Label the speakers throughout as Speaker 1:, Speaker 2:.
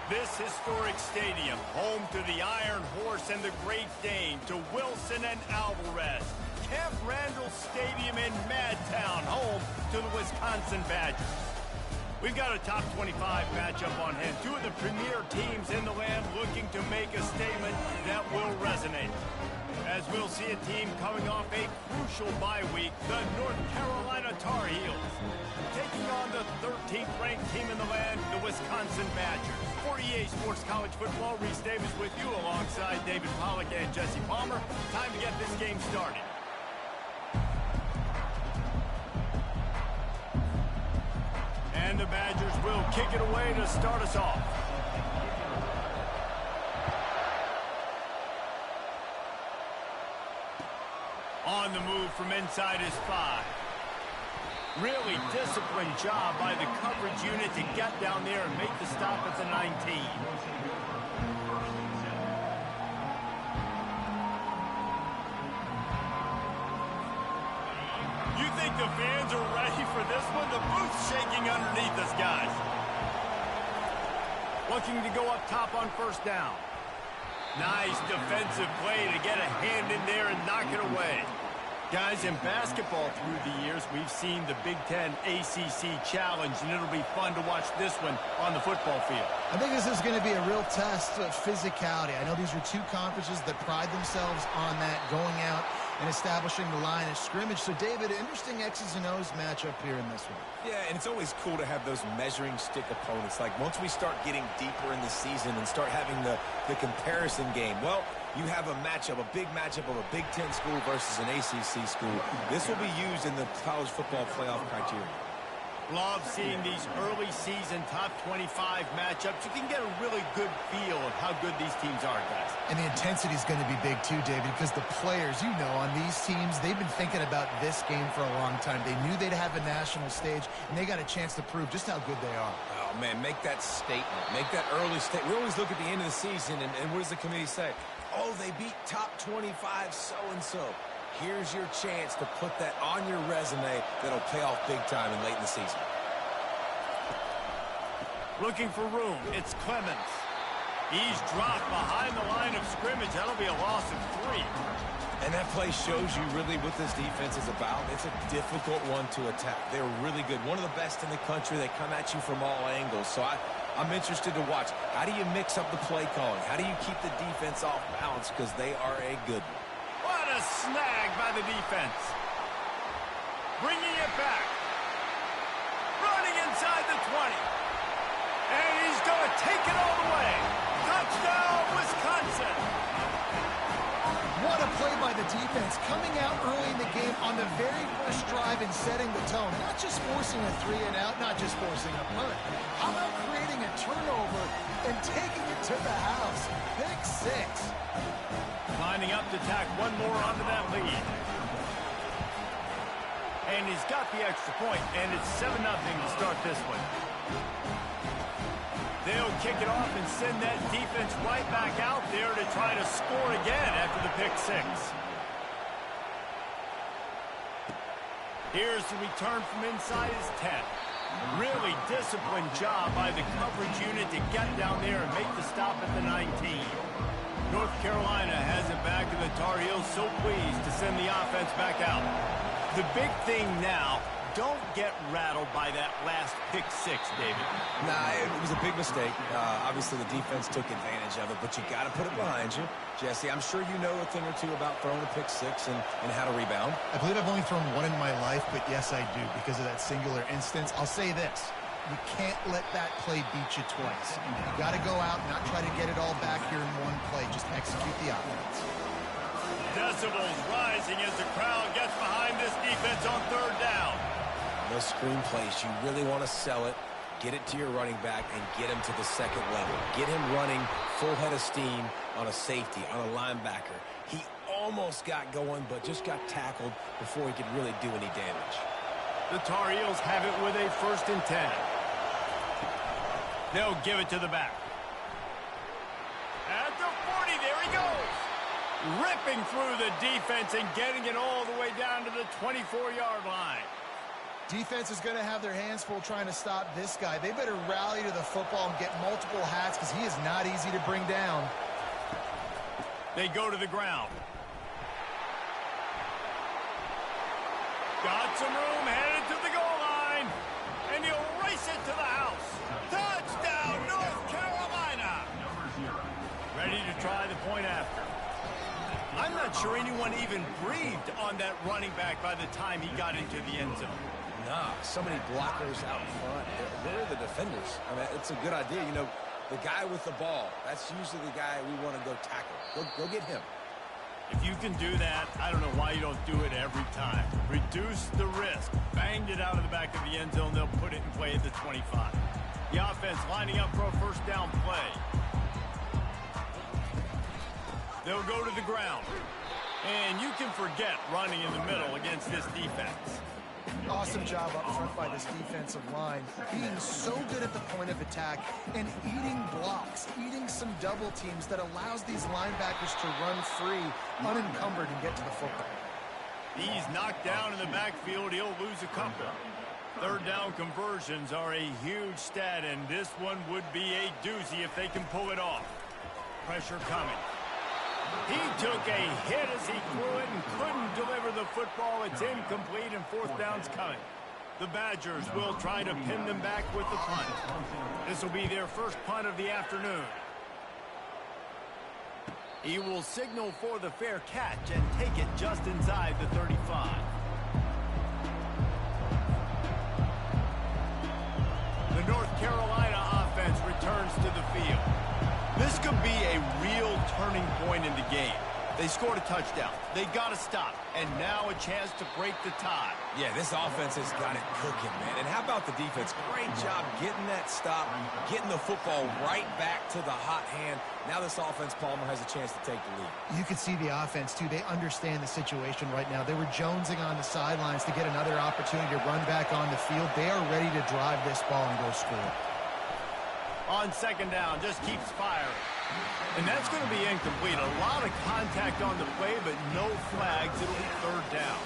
Speaker 1: This historic stadium, home to the Iron Horse and the Great Dane, to Wilson and Alvarez. Camp Randall Stadium in Madtown, home to the Wisconsin Badgers. We've got a top 25 matchup on hand. Two of the premier teams in the land looking to make a statement that will resonate. As we'll see a team coming off a crucial bye week, the North Carolina Tar Heels, taking on the 13th ranked team in the land, the Wisconsin Badgers. For EA Sports College Football, Reese Davis with you alongside David Pollack and Jesse Palmer. Time to get this game started. And the Badgers will kick it away to start us off. On the move from inside his 5. Really disciplined job by the coverage unit to get down there and make the stop at the 19. You think the fans are ready for this one? The booth's shaking underneath us, guys. Looking to go up top on first down. Nice defensive play to get a hand in there and knock it away. Guys, in basketball through the years, we've seen the Big Ten ACC Challenge, and it'll be fun to watch this one on the football field.
Speaker 2: I think this is going to be a real test of physicality. I know these are two conferences that pride themselves on that, going out and establishing the line of scrimmage. So, David, interesting X's and O's matchup here in this one.
Speaker 3: Yeah, and it's always cool to have those measuring stick opponents. Like, once we start getting deeper in the season and start having the comparison game, well, you have a matchup, a big matchup of a Big Ten school versus an ACC school. This will be used in the college football playoff criteria.
Speaker 1: Love seeing these early season top 25 matchups. You can get a really good feel of how good these teams are, guys.
Speaker 2: And the intensity is going to be big too, David, because the players, you know, on these teams, they've been thinking about this game for a long time. They knew they'd have a national stage, and they got a chance to prove just how good they are.
Speaker 3: Oh, man, make that statement. Make that early statement. We always look at the end of the season, and what does the committee say? Oh, they beat top 25 so-and-so. Here's your chance to put that on your resume that'll pay off big time and late in the season.
Speaker 1: Looking for room. It's Clemens. He's dropped behind the line of scrimmage. That'll be a loss of 3.
Speaker 3: And that play shows you really what this defense is about. It's a difficult one to attack. They're really good. One of the best in the country. They come at you from all angles. So I'm interested to watch. How do you mix up the play calling? How do you keep the defense off balance? Because they are a good one.
Speaker 1: What a snag by the defense. Bringing it back. Running inside the 20. And he's going to take it all the way. Touchdown, Wisconsin.
Speaker 2: What a play by the defense, coming out early in the game on the very first drive and setting the tone. Not just forcing a 3-and-out, not just forcing a punt. How about creating a turnover and taking it to the house? Pick 6.
Speaker 1: Lining up to tack one more onto that lead. And he's got the extra point, and it's 7-0 to start this one. They'll kick it off and send that defense right back out there to try to score again after the pick 6. Here's the return from inside his 10. Really disciplined job by the coverage unit to get down there and make the stop at the 19. North Carolina has it back, and the Tar Heels so pleased to send the offense back out. The big thing now, don't get rattled by that last pick 6, David.
Speaker 3: Nah, it was a big mistake. Obviously, the defense took advantage of it, but you got to put it behind you. Jesse, I'm sure you know a thing or two about throwing a pick 6 and how to rebound.
Speaker 2: I believe I've only thrown one in my life, but yes, I do, because of that singular instance. I'll say this. You can't let that play beat you twice. You got to go out and not try to get it all back here in one play. Just execute the offense.
Speaker 1: Decibels rising as the crowd gets behind this defense on third down.
Speaker 3: Those screen plays, you really want to sell it, get it to your running back, and get him to the second level. Get him running full head of steam on a safety, on a linebacker. He almost got going, but just got tackled before he could really do any damage.
Speaker 1: The Tar Heels have it with a 1st and 10. They'll give it to the back. At the 40, there he goes. Ripping through the defense and getting it all the way down to the 24-yard line.
Speaker 2: Defense is going to have their hands full trying to stop this guy. They better rally to the football and get multiple hats because he is not easy to bring down.
Speaker 1: They go to the ground. Got some room, headed to the goal line. And he'll race it to the house. Touchdown, North Carolina. Ready to try the point after. I'm not sure anyone even breathed on that running back by the time he got into the end zone.
Speaker 3: Nah, so many blockers out in front. Where are the defenders? I mean, it's a good idea. You know, the guy with the ball, that's usually the guy we want to go tackle. Go get him.
Speaker 1: If you can do that, I don't know why you don't do it every time. Reduce the risk. Banged it out of the back of the end zone. They'll put it in play at the 25. The offense lining up for a first down play. They'll go to the ground. And you can forget running in the middle against this defense.
Speaker 2: Awesome job up front by this defensive line. Being so good at the point of attack and eating blocks, eating some double teams that allows these linebackers to run free, unencumbered, and get to the football.
Speaker 1: He's knocked down in the backfield. He'll lose a couple. Third down conversions are a huge stat, and this one would be a doozy if they can pull it off. Pressure coming. He took a hit as he threw it and couldn't deliver the football. It's incomplete and fourth down's coming. The Badgers will try to pin them back with the punt. This will be their first punt of the afternoon. He will signal for the fair catch and take it just inside the 35. The North Carolina offense returns to the field. This could be a real turning point in the game. They scored a touchdown. They got to stop. And now a chance to break the tie.
Speaker 3: Yeah, this offense has got it cooking, man. And how about the defense? Great job getting that stop, getting the football right back to the hot hand. Now this offense, Palmer, has a chance to take the lead.
Speaker 2: You can see the offense, too. They understand the situation right now. They were jonesing on the sidelines to get another opportunity to run back on the field. They are ready to drive this ball and go score.
Speaker 1: On second down, just keeps firing. And that's going to be incomplete. A lot of contact on the play, but no flags. It'll be third down.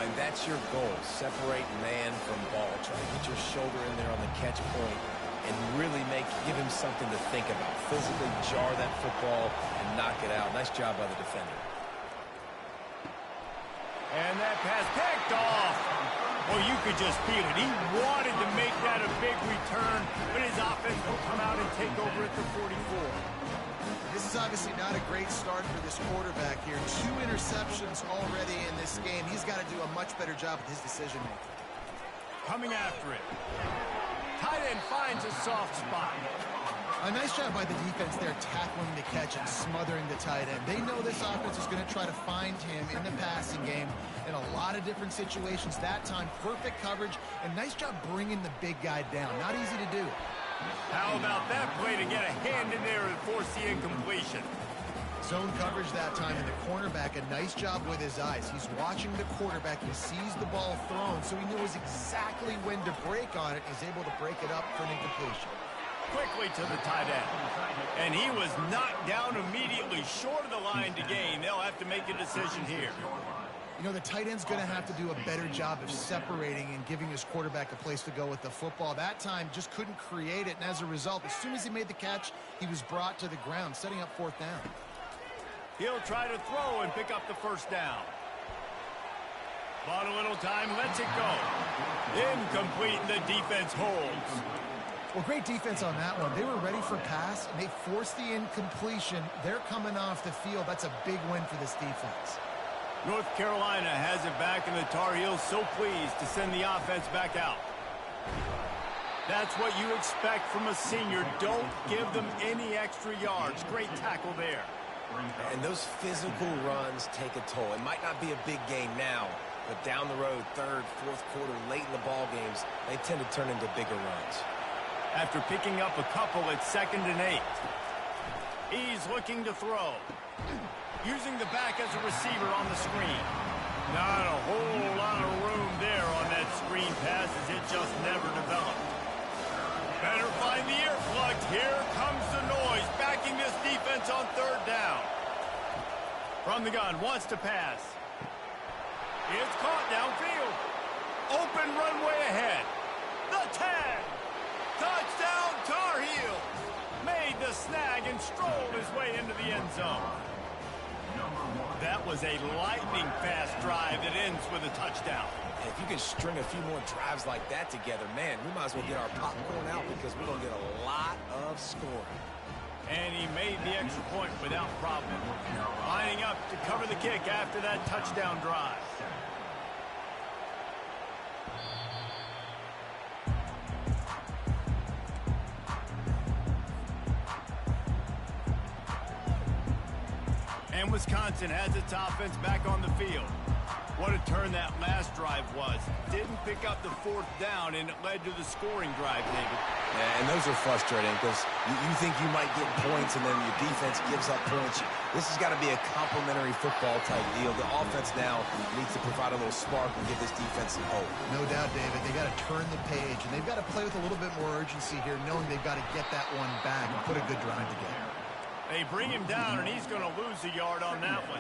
Speaker 3: And that's your goal. Separate man from ball. Try to get your shoulder in there on the catch point and really give him something to think about. Physically jar that football and knock it out. Nice job by the defender.
Speaker 1: And that pass picked off. Well, you could just feel it. He wanted to make that a big return, but his offense will come out and take over at the 44.
Speaker 2: This is obviously not a great start for this quarterback here. 2 interceptions already in this game. He's got to do a much better job with his decision-making.
Speaker 1: Coming after it. Tight end finds a soft spot.
Speaker 2: A nice job by the defense there, tackling the catch and smothering the tight end. They know this offense is going to try to find him in the passing game in a lot of different situations. That time, perfect coverage, and nice job bringing the big guy down. Not easy to do.
Speaker 1: How about that play to get a hand in there and force the incompletion?
Speaker 2: Zone coverage that time, and the cornerback, a nice job with his eyes. He's watching the quarterback. He sees the ball thrown, so he knows exactly when to break on it. He's able to break it up for an incompletion.
Speaker 1: Quickly to the tight end. And he was knocked down immediately, short of the line to gain. They'll have to make a decision here.
Speaker 2: You know, the tight end's going to have to do a better job of separating and giving his quarterback a place to go with the football. That time just couldn't create it, and as a result, as soon as he made the catch, he was brought to the ground, setting up fourth down.
Speaker 1: He'll try to throw and pick up the first down. Bought a little time, lets it go. Incomplete, and the defense holds.
Speaker 2: Well, great defense on that one. They were ready for pass, and they forced the incompletion. They're coming off the field. That's a big win for this defense.
Speaker 1: North Carolina has it back, and the Tar Heels so pleased to send the offense back out. That's what you expect from a senior. Don't give them any extra yards. Great tackle there.
Speaker 3: And those physical runs take a toll. It might not be a big game now, but down the road, third, fourth quarter, late in the ball games, they tend to turn into bigger runs.
Speaker 1: After picking up a couple at 2nd and 8. He's looking to throw. Using the back as a receiver on the screen. Not a whole lot of room there on that screen pass as it just never developed. Better find the ear plugged. Here comes the noise, backing this defense on third down. From the gun, wants to pass. It's caught downfield. Open runway ahead. The 10. Touchdown Tar Heels. Made the snag and strolled his way into the end zone. That was a lightning-fast drive that ends with a touchdown.
Speaker 3: If you can string a few more drives like that together, man, we might as well get our popcorn out because we're going to get a lot of scoring.
Speaker 1: And he made the extra point without problem. Lining up to cover the kick after that touchdown drive. And Wisconsin has its offense back on the field. What a turn that last drive was. Didn't pick up the fourth down, and it led to the scoring drive, David.
Speaker 3: Yeah, and those are frustrating because you think you might get points and then your defense gives up points. This has got to be a complimentary football type deal. The offense now needs to provide a little spark and give this defense some hope.
Speaker 2: No doubt, David. They got to turn the page, and they've got to play with a little bit more urgency here, knowing they've got to get that one back and put a good drive together.
Speaker 1: They bring him down, and he's going to lose a yard on that one.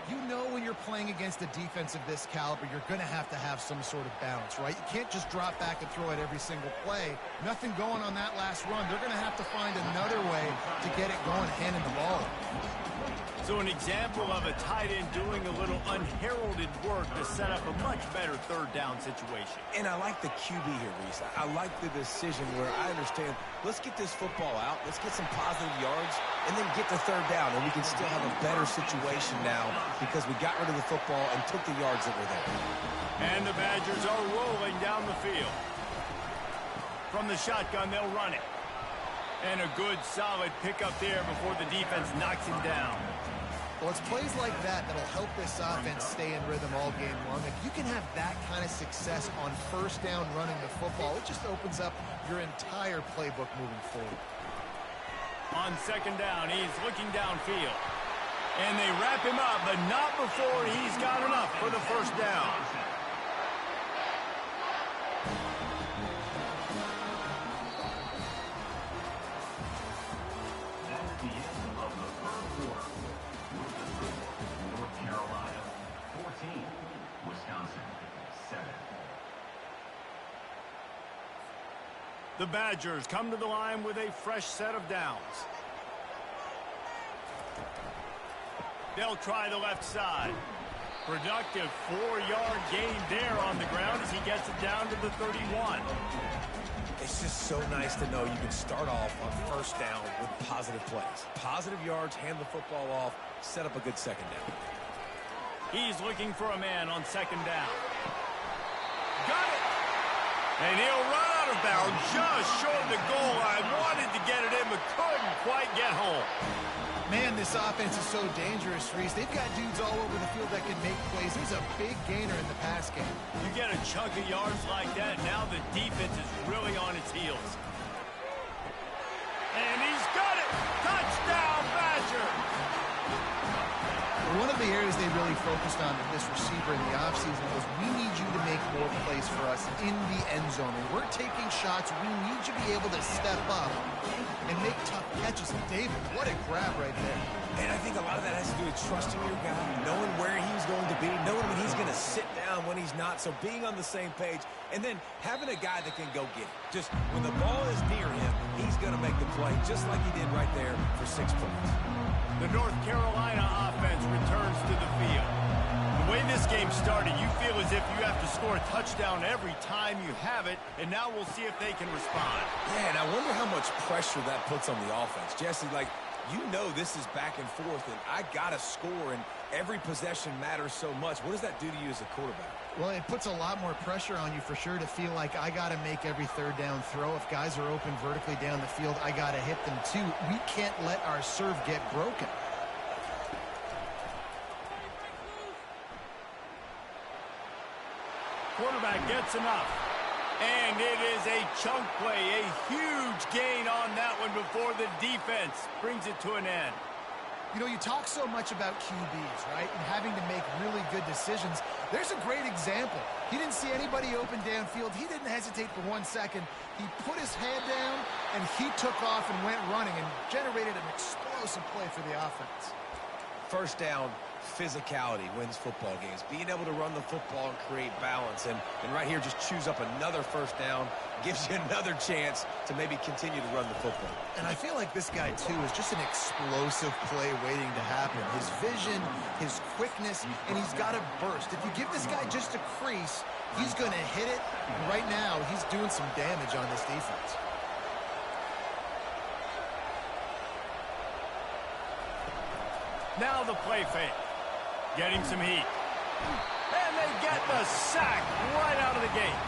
Speaker 2: You know when you're playing against a defense of this caliber, you're going to have some sort of balance, right? You can't just drop back and throw it every single play. Nothing going on that last run. They're going to have to find another way to get it going, handing the ball.
Speaker 1: So an example of a tight end doing a little unheralded work to set up a much better third down situation.
Speaker 3: And I like the QB here, Reese. I like the decision where I understand, let's get this football out, let's get some positive yards, and then get the third down, and we can still have a better situation now because we got rid of the football and took the yards that were there.
Speaker 1: And the Badgers are rolling down the field. From the shotgun, they'll run it. And a good, solid pickup there before the defense knocks him down.
Speaker 2: Well, it's plays like that that'll help this offense stay in rhythm all game long. If you can have that kind of success on first down running the football, it just opens up your entire playbook moving forward.
Speaker 1: On second down, he's looking downfield. And they wrap him up, but not before he's got enough for the first down. The Badgers come to the line with a fresh set of downs. They'll try the left side. Productive 4-yard gain there on the ground as he gets it down to the 31.
Speaker 3: It's just so nice to know you can start off on first down with positive plays. Positive yards, hand the football off, set up a good second down.
Speaker 1: He's looking for a man on second down. Got it! And he'll run out of bounds just short of the goal line. Wanted to get it in, but couldn't quite get home.
Speaker 2: Man, this offense is so dangerous, Reese. They've got dudes all over the field that can make plays. He's a big gainer in the pass game.
Speaker 1: You get a chunk of yards like that, now the defense is really on its heels. And he's got it! Touchdown, Badger!
Speaker 2: One of the areas they really focused on with this receiver in the offseason was we need you to make more plays for us in the end zone. When we're taking shots, we need you to be able to step up and make tough catches. And David, what a grab right there.
Speaker 3: And I think a lot of that has to do with trusting your guy, knowing where he's going to be, knowing when he's going to sit down, when he's not. So being on the same page, and then having a guy that can go get it. Just when the ball is near him, he's going to make the play, just like he did right there for 6 points.
Speaker 1: The North Carolina offense returns to the field. The way this game started, you feel as if you have to score a touchdown every time you have it, and now we'll see if they can respond.
Speaker 3: Yeah, and I wonder how much pressure that puts on the offense. Jesse, like, you know this is back and forth, and I got to score, and every possession matters so much. What does that do to you as a quarterback?
Speaker 2: Well, it puts a lot more pressure on you for sure to feel like I got to make every third down throw. If guys are open vertically down the field, I got to hit them too. We can't let our serve get broken.
Speaker 1: Quarterback gets enough. And it is a chunk play, a huge gain on that one before the defense brings it to an end.
Speaker 2: You know, you talk so much about QBs, right, and having to make really good decisions. There's a great example. He didn't see anybody open downfield. He didn't hesitate for 1 second. He put his head down, and he took off and went running and generated an explosive play for the offense.
Speaker 3: First down, physicality wins football games. Being able to run the football and create balance. And right here, just choose up another first down. Gives you another chance to maybe continue to run the football.
Speaker 2: And I feel like this guy, too, is just an explosive play waiting to happen. His vision, his quickness, and he's got to burst. If you give this guy just a crease, he's going to hit it. And right now, he's doing some damage on this defense.
Speaker 1: Now the play fake. Getting some heat. And they get the sack right out of the gate.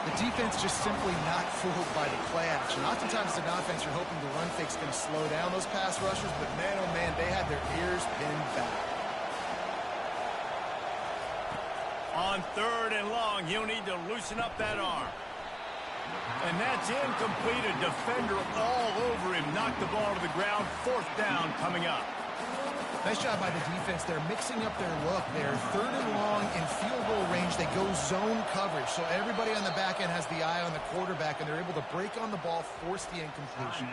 Speaker 2: The defense just simply not fooled by the play action. Oftentimes, an offense, you're hoping the run fake's going to slow down those pass rushers, but man, oh man, they had their ears pinned back.
Speaker 1: On 3rd and long, he'll need to loosen up that arm. And that's incomplete. A defender all over him. Knocked the ball to the ground. 4th down coming up.
Speaker 2: Nice job by the defense. They're mixing up their look. They're 3rd and long in field goal range. They go zone coverage. So everybody on the back end has the eye on the quarterback, and they're able to break on the ball, force the incompletion.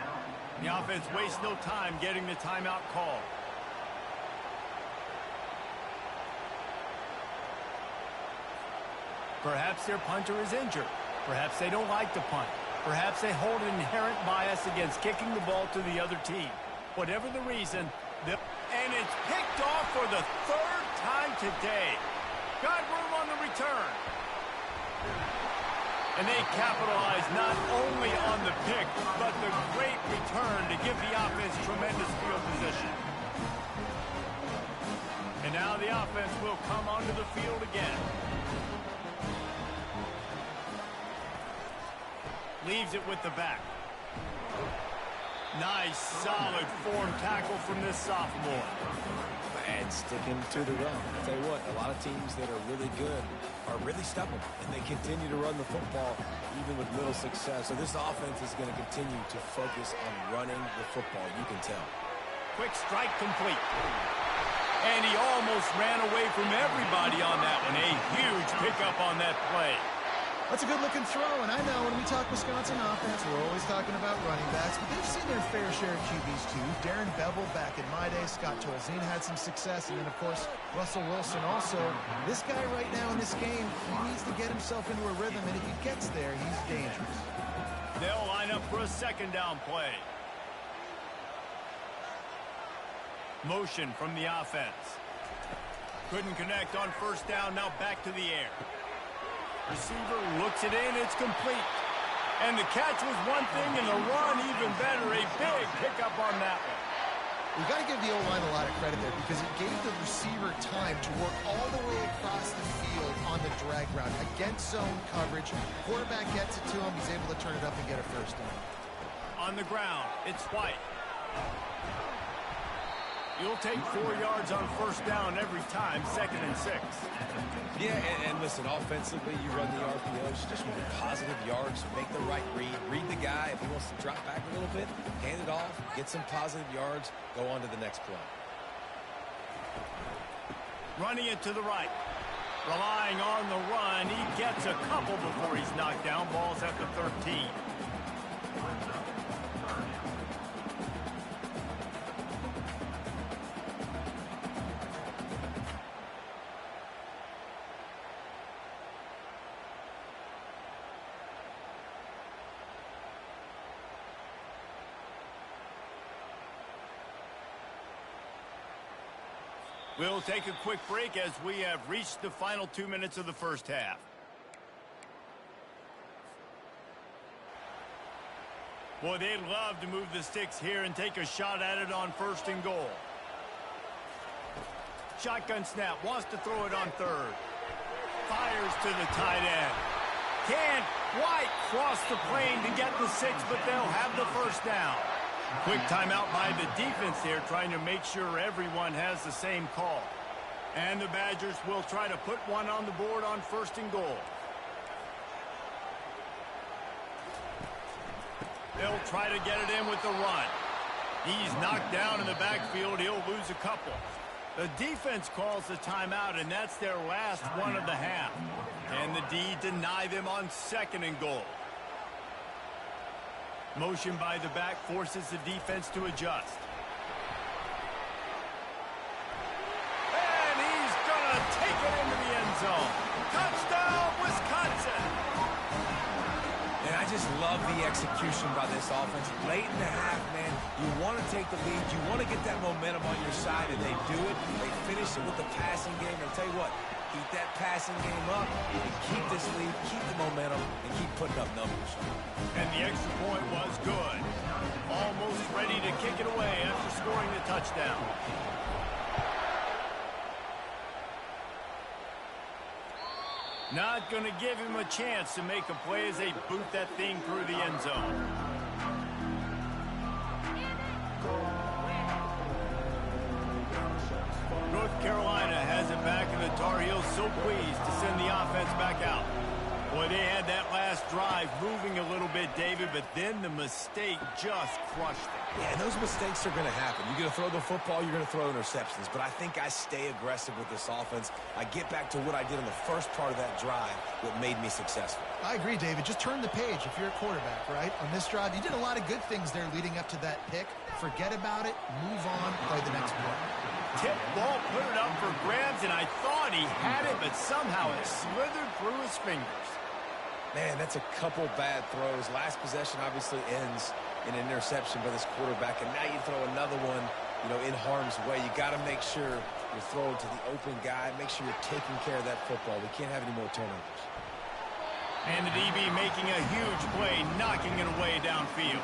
Speaker 1: The offense wastes no time getting the timeout call. Perhaps their punter is injured. Perhaps they don't like to punt. Perhaps they hold an inherent bias against kicking the ball to the other team. Whatever the reason, and it's picked off for the 3rd time today. Got room on the return. And they capitalize not only on the pick, but the great return to give the offense tremendous field position. And now the offense will come onto the field again. Leaves it with the back. Nice, solid form tackle from this sophomore.
Speaker 3: And sticking to the run. I'll tell you what, a lot of teams that are really good are really stubborn, and they continue to run the football even with little success. So this offense is going to continue to focus on running the football, you can tell.
Speaker 1: Quick strike complete. And he almost ran away from everybody on that one. A huge pickup on that play.
Speaker 2: That's a good-looking throw, and I know when we talk Wisconsin offense, we're always talking about running backs, but they've seen their fair share of QBs, too. Darren Bevel back in my day, Scott Tolzien had some success, and then, of course, Russell Wilson also. This guy right now in this game, he needs to get himself into a rhythm, and if he gets there, he's dangerous.
Speaker 1: They'll line up for a 2nd down play. Motion from the offense. Couldn't connect on 1st down, now back to the air. Receiver looks it in, it's complete. And the catch was one thing, and the run even better. A big pickup on that one.
Speaker 2: We've got to give the O-line a lot of credit there because it gave the receiver time to work all the way across the field on the drag route. Against zone coverage, quarterback gets it to him, he's able to turn it up and get a 1st down.
Speaker 1: On the ground, it's White. You'll take 4 yards on 1st down every time, 2nd and 6.
Speaker 3: Yeah, and listen, offensively, you run the RPOs, just want positive yards, make the right read the guy. If he wants to drop back a little bit, hand it off, get some positive yards, go on to the next play.
Speaker 1: Running it to the right. Relying on the run, he gets a couple before he's knocked down. Ball's at the 13. We'll take a quick break as we have reached the final 2 minutes of the 1st half. Boy, they'd love to move the sticks here and take a shot at it on 1st and goal. Shotgun snap, wants to throw it on 3rd. Fires to the tight end. Can't quite cross the plane to get the 6, but they'll have the 1st down. Quick timeout by the defense here, trying to make sure everyone has the same call. And the Badgers will try to put one on the board on 1st and goal. They'll try to get it in with the run. He's knocked down in the backfield. He'll lose a couple. The defense calls the timeout, and that's their last one of the half. And the D deny them on 2nd and goal. Motion by the back forces the defense to adjust. take it into the end zone. Touchdown, Wisconsin!
Speaker 3: And I just love the execution by this offense. Late in the half, man, you want to take the lead. You want to get that momentum on your side, and they do it. They finish it with the passing game. And I'll tell you what, keep that passing game up, and keep this lead, keep the momentum, and keep putting up numbers.
Speaker 1: And the extra point was good. Almost ready to kick it away after scoring the touchdown. Not going to give him a chance to make a play as they boot that thing through the end zone. North Carolina has it back, and the Tar Heels so pleased to send the offense back out. Boy, they had that last drive moving a little bit, David, but then the mistake just crushed them.
Speaker 3: Yeah, and those mistakes are going to happen. You're going to throw the football, you're going to throw interceptions. But I think I stay aggressive with this offense. I get back to what I did in the first part of that drive, what made me successful.
Speaker 2: I agree, David. Just turn the page if you're a quarterback, right? On this drive, you did a lot of good things there leading up to that pick. Forget about it, move on, play the next play.
Speaker 1: Tip ball, put it up for grabs, and I thought he had it, but somehow it slithered through his fingers.
Speaker 3: Man, that's a couple bad throws. Last possession obviously ends in an interception by this quarterback, and now you throw another one, in harm's way. You got to make sure you're throwing to the open guy. Make sure you're taking care of that football. We can't have any more turnovers.
Speaker 1: And the DB making a huge play, knocking it away downfield.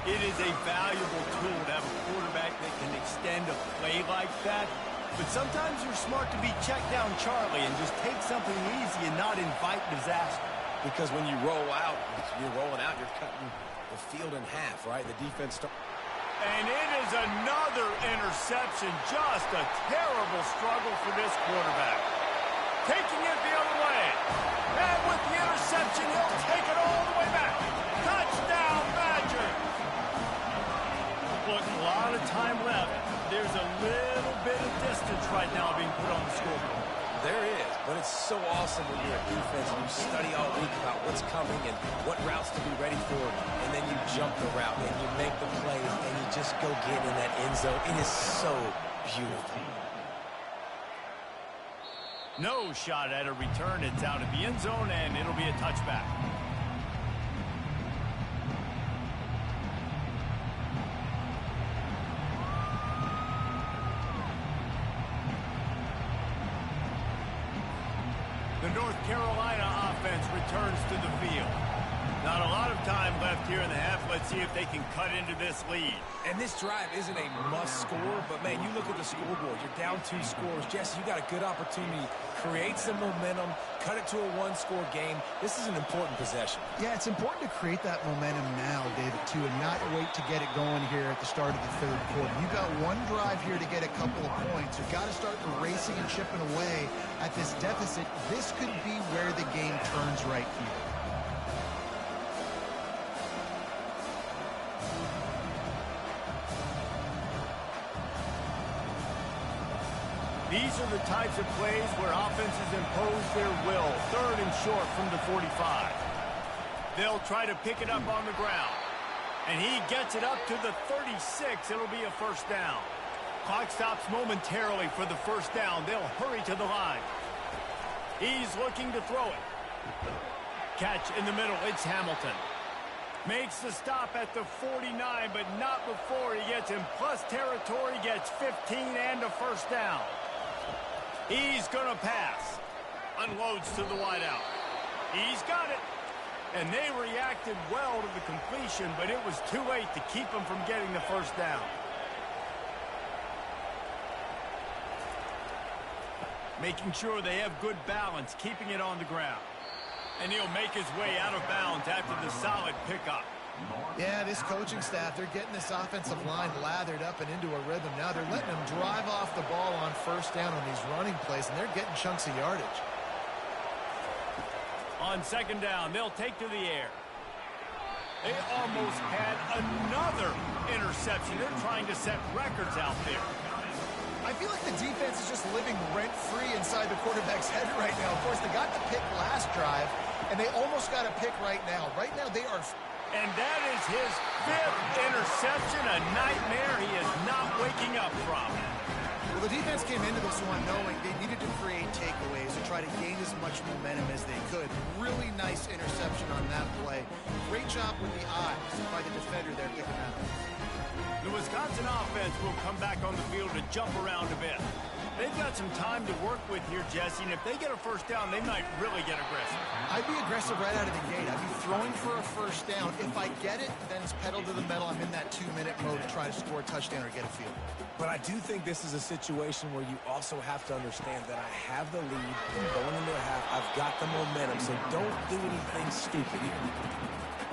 Speaker 1: It is a valuable tool to have a quarterback that can extend a play like that. But sometimes you're smart to be check down Charlie and just take something easy and not invite disaster.
Speaker 3: Because when you roll out, you're cutting the field in half, right? The defense
Speaker 1: And it is another interception. Just a terrible struggle for this quarterback. Taking it the other way. And with the interception, he'll take it all the way back. Touchdown, Badgers! Look, a lot of time left. There's a little bit of distance right now being put on the scoreboard.
Speaker 3: There is, but it's so awesome when you're a defense and you study all week about what's coming and what routes to be ready for, and then you jump the route and you make the play and you just go get in that end zone. It is so beautiful.
Speaker 1: No shot at a return. It's out of the end zone, and it'll be a touchback. The North Carolina offense returns to the field. Not a lot of time left here in the half. Let's see if they can cut into this lead.
Speaker 3: And this drive isn't a must score, but, man, you look at the scoreboard. You're down 2 scores. Jesse, you got a good opportunity. Create some momentum. Cut it to a 1-score game. This is an important possession.
Speaker 2: Yeah, it's important to create that momentum now, David, too, and not wait to get it going here at the start of the third quarter. You've got one drive here to get a couple of points. You've got to start erasing and chipping away at this deficit. This could be where the game turns right here.
Speaker 1: These are the types of plays where offenses impose their will. Third and short from the 45. They'll try to pick it up on the ground. And he gets it up to the 36. It'll be a first down. Clock stops momentarily for the first down. They'll hurry to the line. He's looking to throw it. Catch in the middle. It's Hamilton. Makes the stop at the 49, but not before he gets in plus territory, gets 15 and a first down. He's going to pass. Unloads to the wideout. He's got it. And they reacted well to the completion, but it was too late to keep him from getting the first down. Making sure they have good balance, keeping it on the ground. And he'll make his way out of bounds after the solid pickup.
Speaker 2: Yeah, this coaching staff, they're getting this offensive line lathered up and into a rhythm. Now they're letting them drive off the ball on first down on these running plays, and they're getting chunks of yardage.
Speaker 1: On second down, they'll take to the air. They almost had another interception. They're trying to set records out there.
Speaker 2: I feel like the defense is just living rent-free inside the quarterback's head right now. Of course, they got the pick last drive, and they almost got a pick right now. Right now, they are...
Speaker 1: And that is his 5th interception, a nightmare he is not waking up from.
Speaker 2: Well, the defense came into this one knowing they needed to create takeaways to try to gain as much momentum as they could. Really nice interception on that play. Great job with the eyes by the defender there picking that up.
Speaker 1: The Wisconsin offense will come back on the field to jump around a bit. They've got some time to work with here, Jesse, and if they get a first down, they might really get aggressive.
Speaker 2: I'd be aggressive right out of the gate. I'd be throwing for a first down. If I get it, then it's pedal to the metal. I'm in that 2-minute mode to try to score a touchdown or get a field.
Speaker 3: But I do think this is a situation where you also have to understand that I have the lead going into a half. I've got the momentum, so don't do anything stupid here.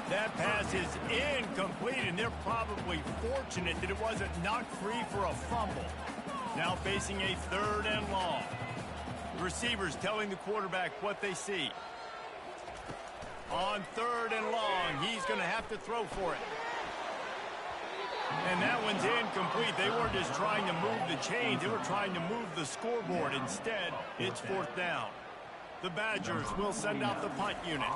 Speaker 1: That pass is incomplete, and they're probably fortunate that it wasn't knocked free for a fumble. Now facing a 3rd and long. The receivers telling the quarterback what they see. On 3rd and long, he's going to have to throw for it. And that one's incomplete. They weren't just trying to move the chains. They were trying to move the scoreboard. Instead, it's 4th down. The Badgers will send out the punt unit.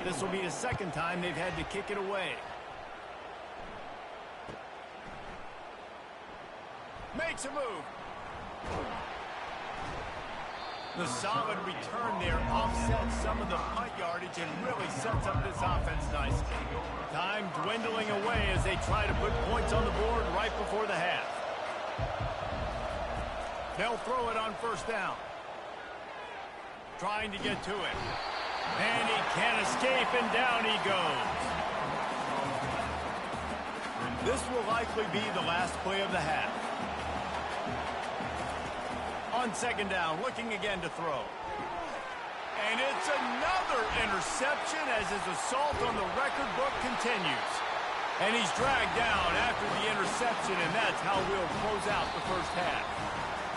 Speaker 1: This will be the 2nd time they've had to kick it away. Makes a move. The solid return there offsets some of the punt yardage and really sets up this offense nicely. Time dwindling away as they try to put points on the board right before the half. They'll throw it on 1st down. Trying to get to it. And he can't escape, and down he goes. This will likely be the last play of the half. On 2nd down, looking again to throw. And it's another interception as his assault on the record book continues. And he's dragged down after the interception, and that's how we'll close out the first half.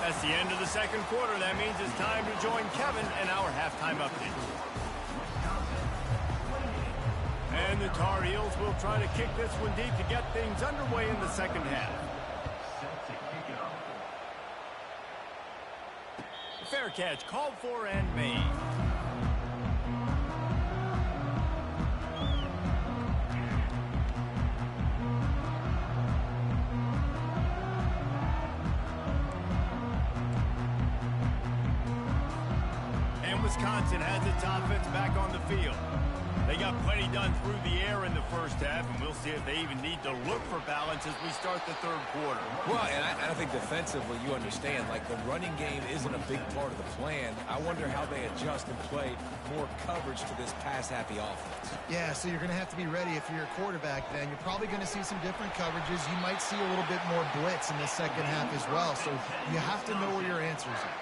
Speaker 1: That's the end of the 2nd quarter. That means it's time to join Kevin in our halftime update. And the Tar Heels will try to kick this one deep to get things underway in the 2nd half. Fair catch called for and made. And Wisconsin has its offense back on the field. They got plenty done through the air in the first half, and we'll see if they even need to look for balance as we start the 3rd quarter.
Speaker 3: Well, and I think defensively, you understand, like the running game isn't a big part of the plan. I wonder how they adjust and play more coverage to this pass-happy offense.
Speaker 2: Yeah, so you're going to have to be ready if you're a quarterback then. You're probably going to see some different coverages. You might see a little bit more blitz in the 2nd half as well, so you have to know where your answers are.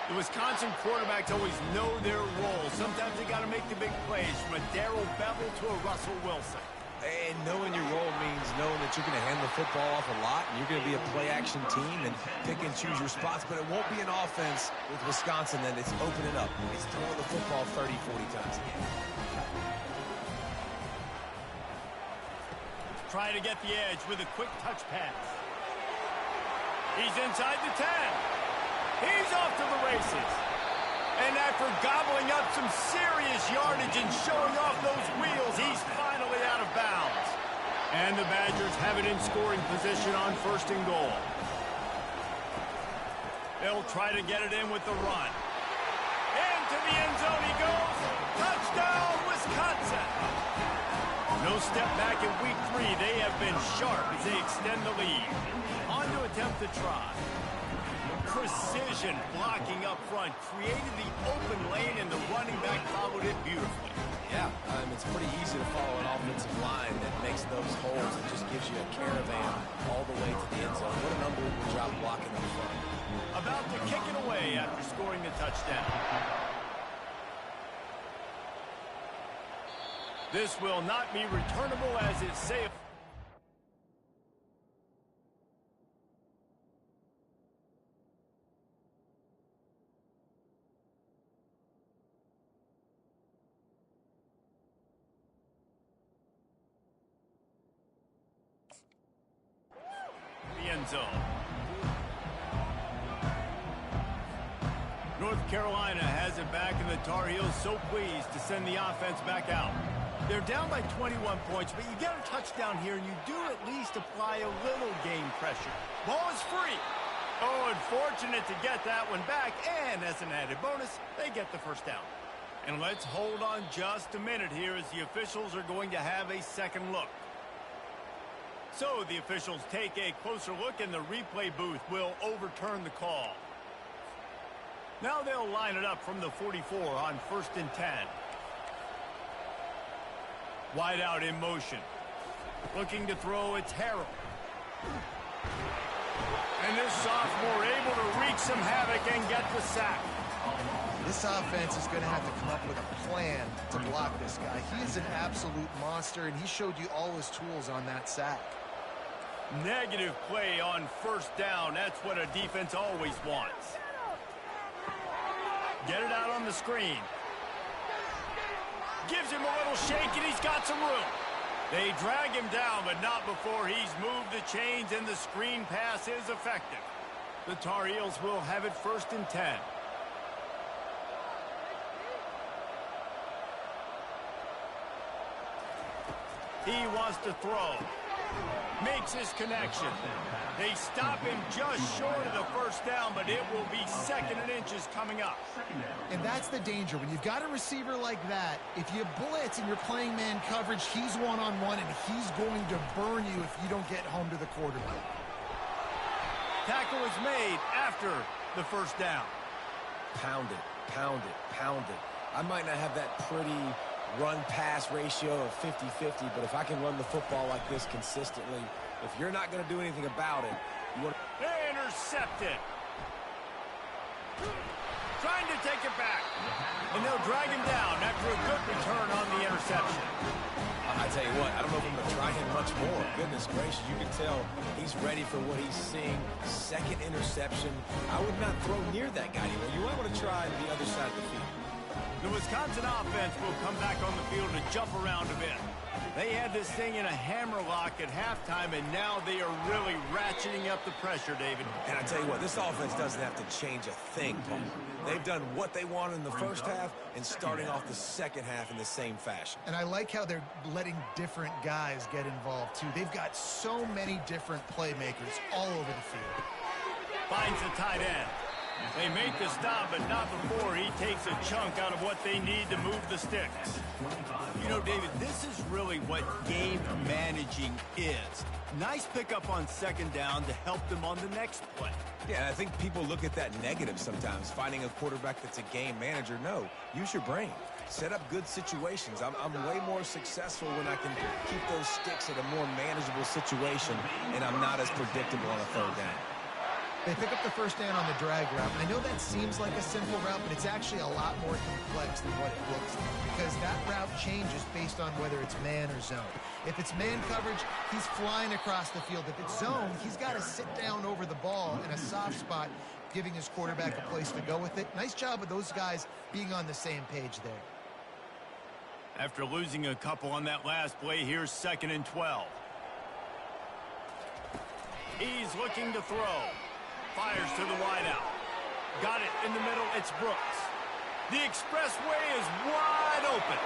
Speaker 1: The Wisconsin quarterbacks always know their role. Sometimes they got to make the big plays, from a Darrell Bevel to a Russell Wilson.
Speaker 3: And knowing your role means knowing that you're going to hand the football off a lot, and you're going to be a play-action team and pick and choose your spots, but it won't be an offense with Wisconsin that it's opening up. It's throwing the football 30, 40 times a game.
Speaker 1: Try to get the edge with a quick touch pass. He's inside the 10. He's off to the races. And after gobbling up some serious yardage and showing off those wheels, he's finally out of bounds. And the Badgers have it in scoring position on 1st and goal. They'll try to get it in with the run. Into the end zone he goes. Touchdown, Wisconsin. No step back in week 3. They have been sharp as they extend the lead. On to attempt to try. Precision blocking up front created the open lane, and the running back followed it beautifully.
Speaker 3: Yeah, it's pretty easy to follow an offensive line that makes those holes and just gives you a caravan all the way to the end zone. What an unbelievable job blocking up front.
Speaker 1: About to kick it away after scoring the touchdown. This will not be returnable as it's safe. End zone. North Carolina has it back, and the Tar Heels so pleased to send the offense back out. They're down by 21 points, but you get a touchdown here, and you do at least apply a little game pressure. Ball is free. Oh, and fortunate to get that one back, and as an added bonus, they get the first down. And let's hold on just a minute here as the officials are going to have a second look. So the officials take a closer look, and the replay booth will overturn the call. Now they'll line it up from the 44 on 1st and 10. Wide out in motion. Looking to throw, it's Harrell. And this sophomore able to wreak some havoc and get the sack.
Speaker 2: This offense is going to have to come up with a plan to block this guy. He is an absolute monster, and he showed you all his tools on that sack.
Speaker 1: Negative play on 1st down. That's what a defense always wants. Get it out on the screen. Gives him a little shake, and he's got some room. They drag him down, but not before he's moved the chains, and the screen pass is effective. The Tar Heels will have it 1st and 10. He wants to throw. Makes his connection. They stop him just short of the 1st down, but it will be 2nd and inches coming up.
Speaker 2: And that's the danger. When you've got a receiver like that, if you blitz and you're playing man coverage, he's one-on-one, and he's going to burn you if you don't get home to the quarterback.
Speaker 1: Tackle is made after the 1st down.
Speaker 3: Pound it, pound it, pound it. I might not have that pretty run-pass ratio of 50-50, but if I can run the football like this consistently, if you're not going to do anything about it, you want to...
Speaker 1: Intercepted. Trying to take it back. And they'll drag him down after a good return on the interception.
Speaker 3: I tell you what, I don't know if I'm going to try him much more. Goodness gracious, you can tell he's ready for what he's seeing. 2nd interception. I would not throw near that guy anymore. You might want to try the other side of the field.
Speaker 1: The Wisconsin offense will come back on the field to jump around a bit. They had this thing in a hammerlock at halftime, and now they are really ratcheting up the pressure, David.
Speaker 3: And I tell you what, this offense doesn't have to change a thing, Paul. They've done what they wanted in the 1st half and starting off the 2nd half in the same fashion. And
Speaker 2: I like how they're letting different guys get involved, too. They've got so many different playmakers all over the field.
Speaker 1: Finds the tight end. They make the stop, but not before he takes a chunk out of what they need to move the sticks. You know, David, this is really what game managing is. Nice pickup on 2nd down to help them on the next play.
Speaker 3: Yeah, I think people look at that negative sometimes, finding a quarterback that's a game manager. No, use your brain. Set up good situations. I'm way more successful when I can keep those sticks at a more manageable situation, and I'm not as predictable on a 3rd down.
Speaker 2: They pick up the 1st down on the drag route. I know that seems like a simple route, but it's actually a lot more complex than what it looks like, because that route changes based on whether it's man or zone. If it's man coverage, he's flying across the field. If it's zone, he's got to sit down over the ball in a soft spot, giving his quarterback a place to go with it. Nice job of those guys being on the same page there.
Speaker 1: After losing a couple on that last play, here's 2nd and 12. He's looking to throw. Fires to the wideout. Got it in the middle. It's Brooks. The expressway is wide open.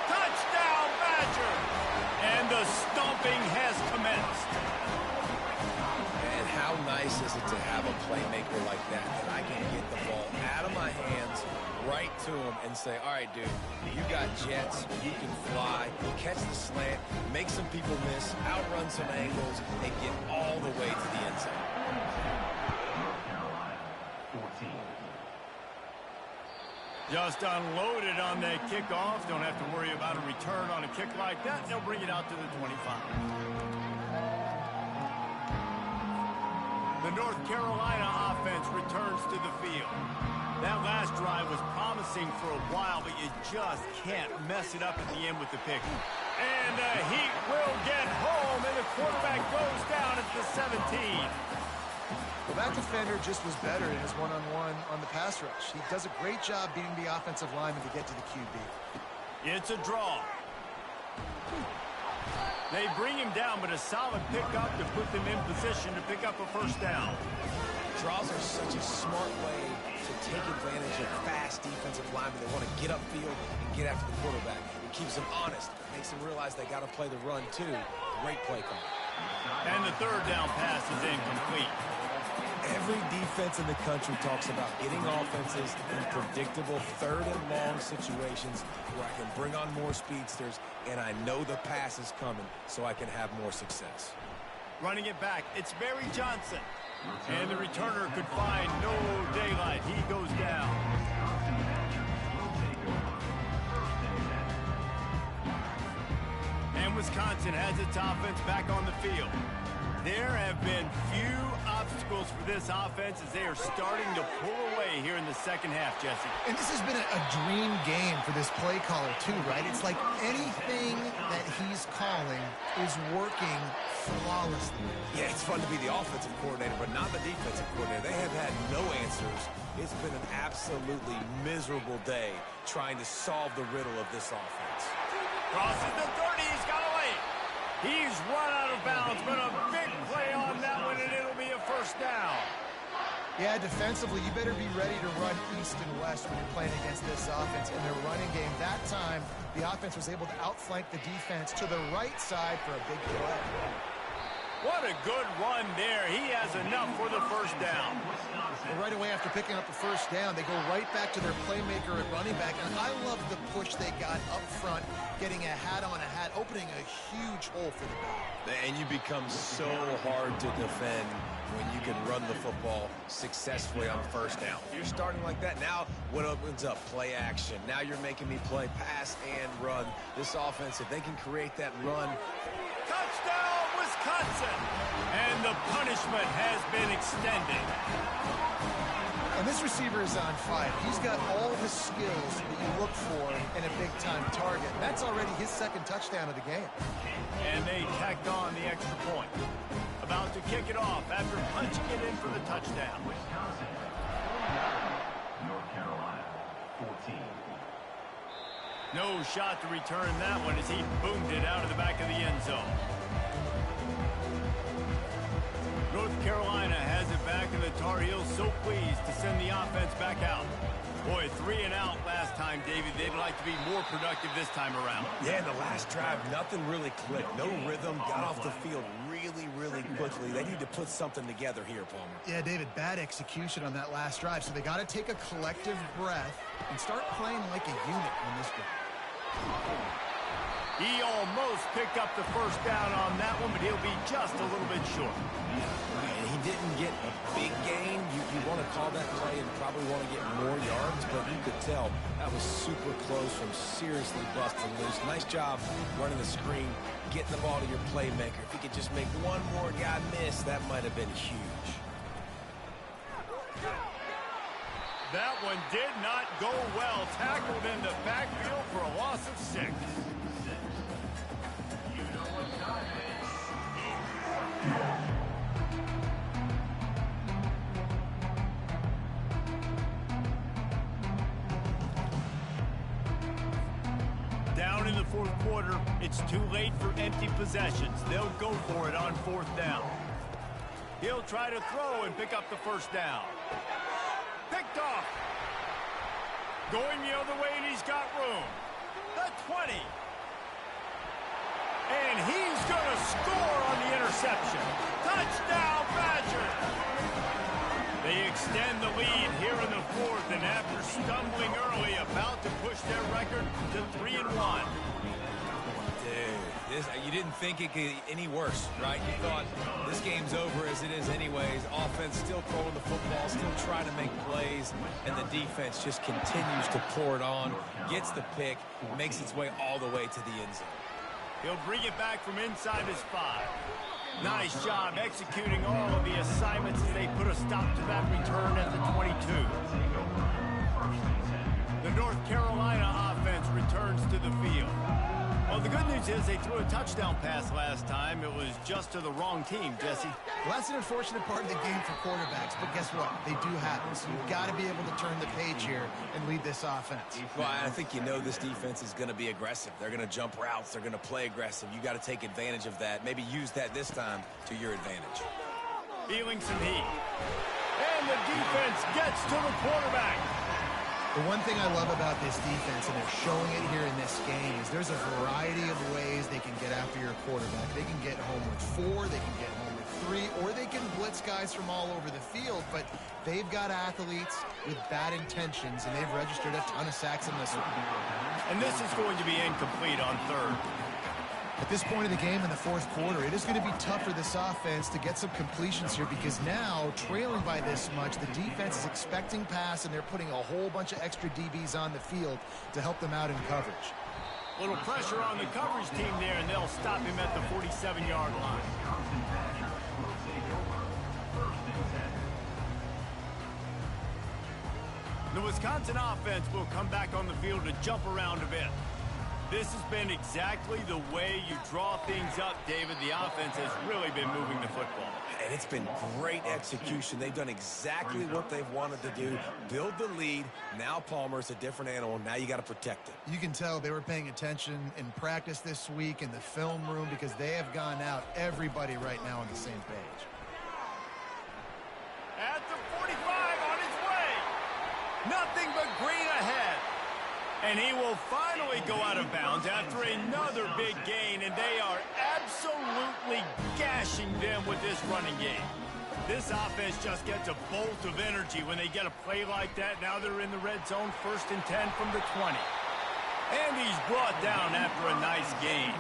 Speaker 1: Touchdown, Badger! And the stomping has commenced.
Speaker 3: And how nice is it to have a playmaker like that I can get the ball out of my hands, right to him, and say, all right, dude, you got jets, you can fly, catch the slant, make some people miss, outrun some angles, and get all the way to the end zone.
Speaker 1: Just unloaded on that kickoff. Don't have to worry about a return on a kick like that. They'll bring it out to the 25. The North Carolina offense returns to the field. That last drive was promising for a while, but you just can't mess it up at the end with the pick. And the Heat will get home, and the quarterback goes down at the 17.
Speaker 2: Well, that defender just was better in his one-on-one on the pass rush. He does a great job beating the offensive lineman to get to the QB.
Speaker 1: It's a draw. They bring him down, but a solid pickup to put them in position to pick up a 1st down.
Speaker 3: Draws are such a smart way to take advantage of fast defensive linemen that want to get upfield and get after the quarterback. It keeps them honest. Makes them realize they got to play the run, too. Great play call.
Speaker 1: And the 3rd down pass is incomplete.
Speaker 3: Every defense in the country talks about getting offenses in predictable third and long situations where I can bring on more speedsters and I know the pass is coming so I can have more success.
Speaker 1: Running it back, it's Barry Johnson. And the returner could find no daylight. He goes down. And Wisconsin has its offense back on the field. There have been few obstacles for this offense as they are starting to pull away here in the second half, Jesse.
Speaker 2: And this has been a dream game for this play caller, too, right? It's like anything that he's calling is working flawlessly.
Speaker 3: Yeah, it's fun to be the offensive coordinator, but not the defensive coordinator. They have had no answers. It's been an absolutely miserable day trying to solve the riddle of this offense.
Speaker 1: Crosses the 30, he's got away. He's run out of bounds, but a big play on that one, and it'll be a first down.
Speaker 2: Yeah, defensively, you better be ready to run east and west when you're playing against this offense in their running game. That time, the offense was able to outflank the defense to the right side for a big play.
Speaker 1: What a good run there. He has enough for the first down.
Speaker 2: Well, right away after picking up the first down, they go right back to their playmaker at running back. And I love the push they got up front, getting a hat on a hat, opening a huge hole for the back.
Speaker 3: And you become so hard to defend when you can run the football successfully on first down. You're starting like that. Now what opens up? Play action. Now you're making me play pass and run. This offense, if they can create that run.
Speaker 1: Touchdown, Wisconsin! And the punishment has been extended.
Speaker 2: And this receiver is on fire. He's got all the skills that you look for in a big-time target. That's already his second touchdown of the game.
Speaker 1: And they tacked on the extra point. About to kick it off after punching it in for the touchdown.
Speaker 4: Wisconsin, North Carolina, 14.
Speaker 1: No shot to return that one as he boomed it out of the back of the end zone. North Carolina has it back, and the Tar Heels so pleased to send the offense back out. Boy, 3 and out last time, David. They'd like to be more productive this time around.
Speaker 3: Yeah, in the last drive, nothing really clicked. No rhythm, got off the field really quickly. They need to put something together here, Palmer.
Speaker 2: Yeah, David, bad execution on that last drive. So they got to take a collective breath and start playing like a unit on this one.
Speaker 1: He almost picked up the first down on that one, but he'll be just a little bit short.
Speaker 3: And he didn't get a big gain. You want to call that play and probably want to get more yards, but you could tell that was super close from seriously busting loose. Nice job running the screen, getting the ball to your playmaker. If he could just make one more guy miss, that might have been huge.
Speaker 1: That one did not go well. Tackled in the backfield for a loss of 6. Down in the fourth quarter, it's too late for empty possessions. They'll go for it on 4th down. He'll try to throw and pick up the first down. Picked off. Going the other way, and he's got room. The 20. And he's going to score on the interception. Touchdown, Badgers! They extend the lead here in the 4th, and after stumbling early, about to push their record to 3-1.
Speaker 3: Dude, you didn't think it could get any worse, right? You thought this game's over as it is anyways. Offense still throwing the football, still trying to make plays, and the defense just continues to pour it on, gets the pick, makes its way all the way to the end zone.
Speaker 1: He'll bring it back from inside his 5. Nice job executing all of the assignments as they put a stop to that return at the 22. The North Carolina offense returns to the field. Well, the good news is they threw a touchdown pass last time. It was just to the wrong team, Jesse.
Speaker 2: Well, that's an unfortunate part of the game for quarterbacks, but guess what? They do happen. So you've got to be able to turn the page here and lead this offense.
Speaker 3: Well, I think you know this defense is going to be aggressive. They're going to jump routes. They're going to play aggressive. You got to take advantage of that. Maybe use that this time to your advantage.
Speaker 1: Feeling some heat. And the defense gets to the quarterback.
Speaker 2: The one thing I love about this defense, and they're showing it here in this game, is there's a variety of ways they can get after your quarterback. They can get home with 4, they can get home with three, or they can blitz guys from all over the field, but they've got athletes with bad intentions, and they've registered a ton of sacks in this one.
Speaker 1: And this is going to be incomplete on third.
Speaker 2: At this point of the game in the fourth quarter, it is going to be tough for this offense to get some completions here because now, trailing by this much, the defense is expecting pass, and they're putting a whole bunch of extra DBs on the field to help them out in coverage.
Speaker 1: Little pressure on the coverage team there, and they'll stop him at the 47-yard line. The Wisconsin offense will come back on the field to jump around a bit. This has been exactly the way you draw things up, David. The offense has really been moving the football.
Speaker 3: And it's been great execution. They've done exactly what they've wanted to do. Build the lead. Now Palmer's a different animal. Now you got to protect it.
Speaker 2: You can tell they were paying attention in practice this week in the film room because they have gone out, everybody right now on the same page.
Speaker 1: At the 45, on his way. Nothing but green ahead. And he will finally go out of bounds after another big gain, and they are absolutely gashing them with this running game. This offense just gets a bolt of energy when they get a play like that. Now they're in the red zone, 1st and 10 from the 20. And he's brought down after a nice gain.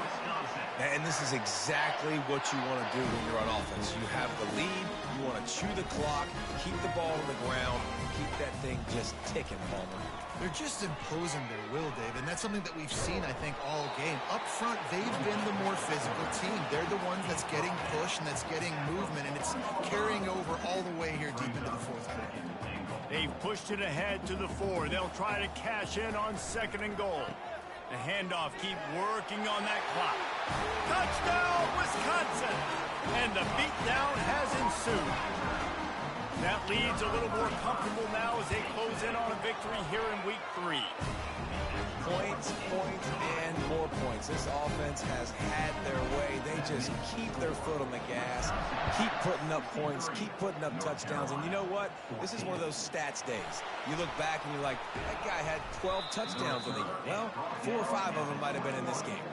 Speaker 3: And this is exactly what you want to do when you're on offense. You have the lead, you want to chew the clock, keep the ball on the ground, keep that thing just ticking, Palmer.
Speaker 2: They're just imposing their will, Dave, and that's something that we've seen, I think, all game. Up front, they've been the more physical team. They're the ones that's getting pushed and that's getting movement, and it's carrying over all the way here deep into the fourth quarter.
Speaker 1: They've pushed it ahead to the 4. They'll try to cash in on 2nd and goal. The handoff, keep working on that clock. Touchdown, Wisconsin! And the beatdown has ensued. That lead's a little more comfortable now as they close in on a victory here in week 3.
Speaker 3: Points, and more points. This offense has had their way. They just keep their foot on the gas, keep putting up points, keep putting up touchdowns. And you know what? This is one of those stats days. You look back and you're like, that guy had 12 touchdowns in the year. Well, 4 or 5 of them might have been in this game.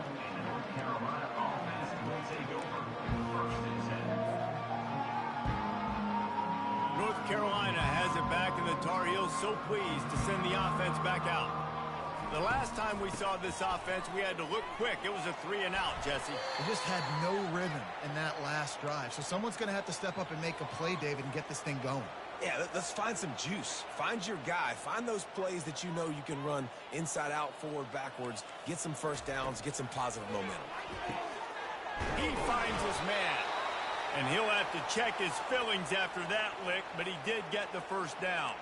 Speaker 1: North Carolina has it back, and the Tar Heels so pleased to send the offense back out. The last time we saw this offense, we had to look quick. It was a 3-and-out, Jesse.
Speaker 2: They just had no rhythm in that last drive. So someone's going to have to step up and make a play, David, and get this thing going.
Speaker 3: Yeah, let's find some juice. Find your guy. Find those plays that you know you can run inside out, forward, backwards. Get some first downs. Get some positive momentum.
Speaker 1: He finds his man. And he'll have to check his fillings after that lick, but he did get the first down.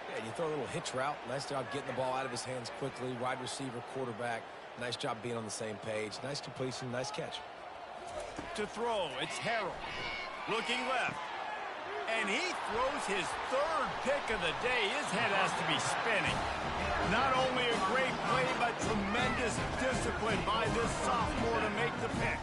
Speaker 3: Yeah, you throw a little hitch route. Nice job getting the ball out of his hands quickly. Wide receiver, quarterback. Nice job being on the same page. Nice completion, nice catch.
Speaker 1: To throw, it's Harrell. Looking left. And he throws his 3rd pick of the day. His head has to be spinning. Not only a great play, but tremendous discipline by this sophomore to make the pick.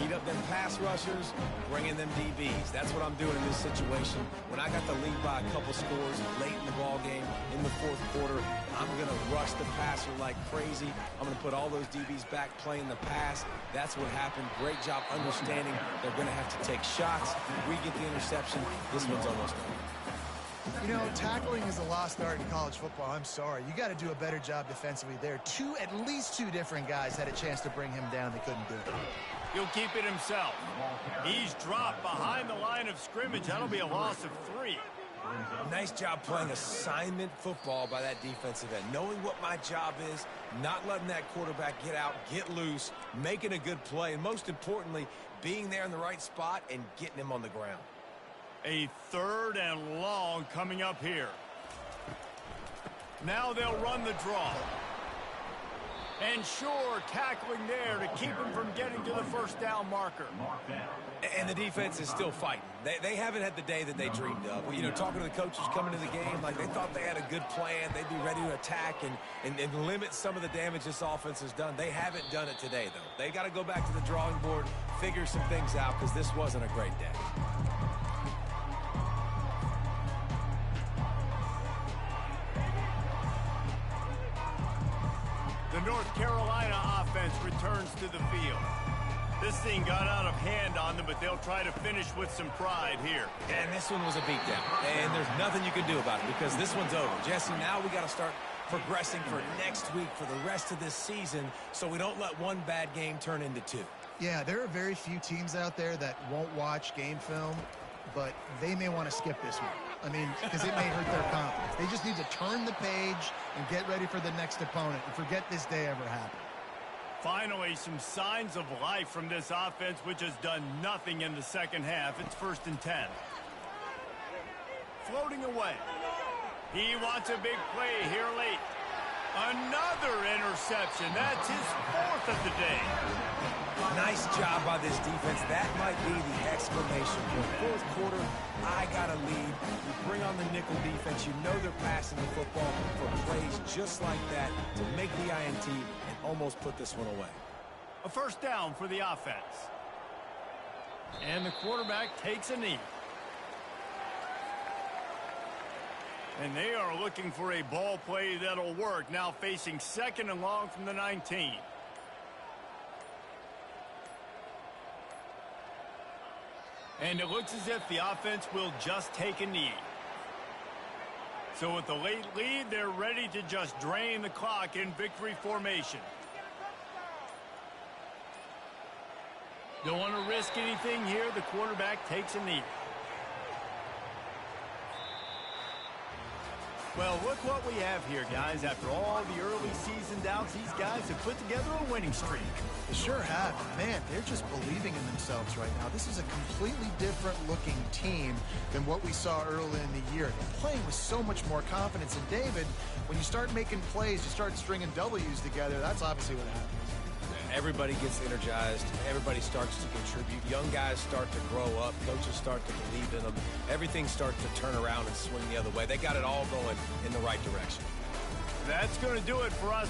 Speaker 3: Heat up them pass rushers, bring in them DBs. That's what I'm doing in this situation. When I got the lead by a couple scores late in the ball game, in the fourth quarter, I'm going to rush the passer like crazy. I'm going to put all those DBs back playing the pass. That's what happened. Great job understanding they're going to have to take shots. If we get the interception, this one's almost over.
Speaker 2: You know, tackling is a lost art in college football. I'm sorry. You got to do a better job defensively there. At least two different guys had a chance to bring him down. They couldn't do it.
Speaker 1: He'll keep it himself. He's dropped behind the line of scrimmage. That'll be a loss of 3.
Speaker 3: Nice job playing assignment football by that defensive end. Knowing what my job is, not letting that quarterback get out, get loose, making a good play, and most importantly, being there in the right spot and getting him on the ground.
Speaker 1: A 3rd and long coming up here. Now they'll run the draw. And sure, tackling there to keep him from getting to the first down marker.
Speaker 3: And the defense is still fighting. They haven't had the day that they dreamed of. You know, talking to the coaches coming to the game, like they thought they had a good plan. They'd be ready to attack and limit some of the damage this offense has done. They haven't done it today, though. They got to go back to the drawing board, figure some things out, because this wasn't a great day.
Speaker 1: The North Carolina offense returns to the field. This thing got out of hand on them, but they'll try to finish with some pride here.
Speaker 3: And this one was a beatdown. And there's nothing you can do about it because this one's over. Jesse, now we got to start progressing for next week for the rest of this season so we don't let one bad game turn into two.
Speaker 2: Yeah, there are very few teams out there that won't watch game film, but they may want to skip this one. I mean, because it may hurt their confidence. They just need to turn the page and get ready for the next opponent and forget this day ever happened.
Speaker 1: Finally, some signs of life from this offense, which has done nothing in the second half. It's 1st and 10. Floating away. He wants a big play here late. Another interception. That's his 4th of the day.
Speaker 3: Nice job by this defense. That might be the exclamation point. 4th quarter, I got a lead. You bring on the nickel defense. You know they're passing the football for plays just like that to make the INT and almost put this one away.
Speaker 1: A 1st down for the offense. And the quarterback takes a knee. And they are looking for a ball play that'll work. Now facing 2nd and long from the 19. And it looks as if the offense will just take a knee. So with the late lead, they're ready to just drain the clock in victory formation. Don't want to risk anything here. The quarterback takes a knee. Well, look what we have here, guys. After all the early season doubts, these guys have put together a winning streak.
Speaker 2: They sure have. Man, they're just believing in themselves right now. This is a completely different looking team than what we saw early in the year. They're playing with so much more confidence. And David, when you start making plays, you start stringing W's together, that's obviously what happens.
Speaker 3: Everybody gets energized. Everybody starts to contribute. Young guys start to grow up. Coaches start to believe in them. Everything starts to turn around and swing the other way. They got it all going in the right direction.
Speaker 1: That's going to do it for us.